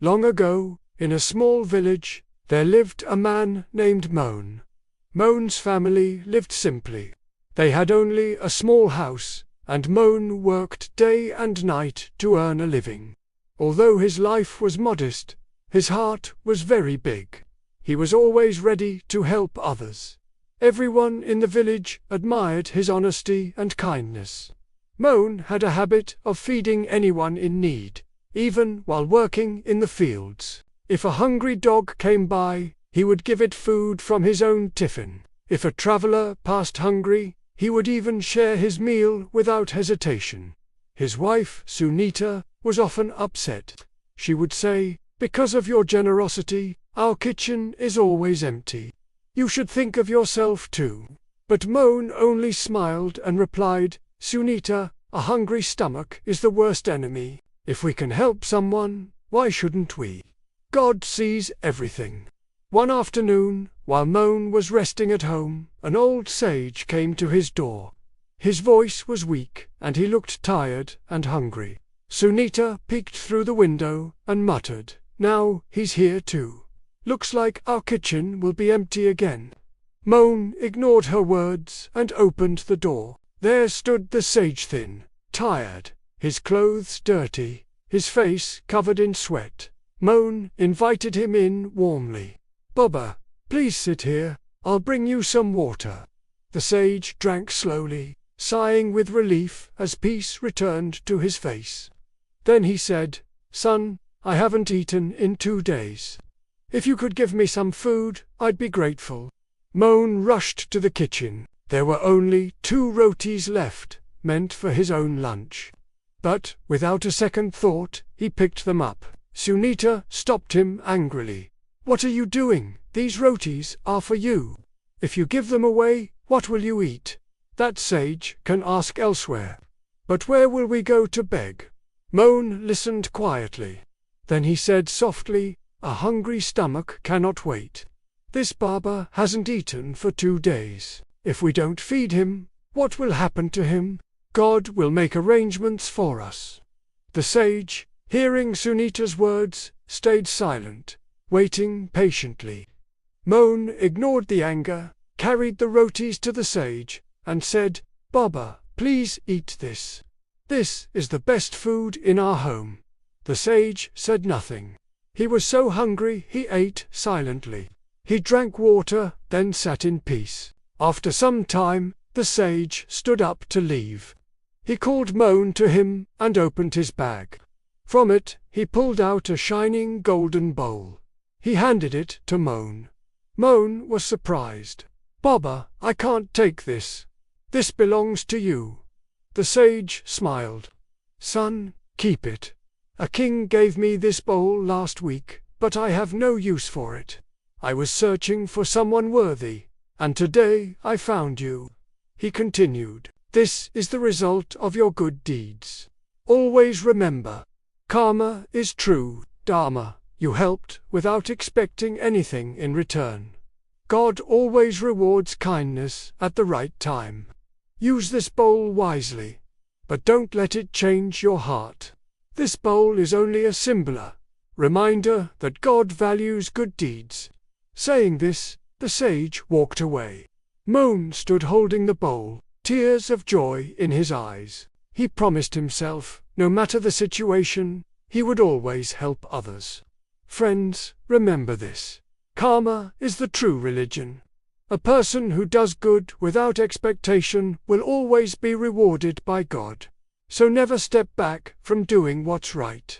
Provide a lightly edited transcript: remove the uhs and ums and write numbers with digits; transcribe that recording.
Long ago, in a small village, there lived a man named Moan. Moan's family lived simply. They had only a small house, and Moan worked day and night to earn a living. Although his life was modest, his heart was very big. He was always ready to help others. Everyone in the village admired his honesty and kindness. Moan had a habit of feeding anyone in need, even while working in the fields. If a hungry dog came by, he would give it food from his own tiffin. If a traveler passed hungry, he would even share his meal without hesitation. His wife, Sunita, was often upset. She would say, "Because of your generosity, our kitchen is always empty. You should think of yourself too." But Moan only smiled and replied, "Sunita, a hungry stomach is the worst enemy. If we can help someone, why shouldn't we? God sees everything." One afternoon, while Moan was resting at home, an old sage came to his door. His voice was weak, and he looked tired and hungry. Sunita peeked through the window and muttered, "Now he's here too. Looks like our kitchen will be empty again." Moan ignored her words and opened the door. There stood the sage, thin, tired, his clothes dirty, his face covered in sweat. Moan invited him in warmly. "Baba, please sit here, I'll bring you some water." The sage drank slowly, sighing with relief as peace returned to his face. Then he said, "Son, I haven't eaten in 2 days. If you could give me some food, I'd be grateful." Moan rushed to the kitchen. There were only 2 rotis left, meant for his own lunch. But, without a second thought, he picked them up. Sunita stopped him angrily. "What are you doing? These rotis are for you. If you give them away, what will you eat? That sage can ask elsewhere. But where will we go to beg?" Moan listened quietly. Then he said softly, "A hungry stomach cannot wait. This Baba hasn't eaten for 2 days. If we don't feed him, what will happen to him? God will make arrangements for us." The sage, hearing Sunita's words, stayed silent, waiting patiently. Moan ignored the anger, carried the rotis to the sage, and said, "Baba, please eat this. This is the best food in our home." The sage said nothing. He was so hungry he ate silently. He drank water, then sat in peace. After some time, the sage stood up to leave. He called Moan to him and opened his bag. From it, he pulled out a shining golden bowl. He handed it to Moan. Moan was surprised. "Baba, I can't take this. This belongs to you." The sage smiled. "Son, keep it. A king gave me this bowl last week, but I have no use for it. I was searching for someone worthy, and today I found you." He continued, "This is the result of your good deeds. Always remember, karma is true dharma. You helped without expecting anything in return. God always rewards kindness at the right time. Use this bowl wisely, but don't let it change your heart. This bowl is only a symbol, reminder that God values good deeds." Saying this, the sage walked away. Moan stood holding the bowl, tears of joy in his eyes. He promised himself, no matter the situation, he would always help others. Friends, remember this. Karma is the true religion. A person who does good without expectation will always be rewarded by God. So never step back from doing what's right.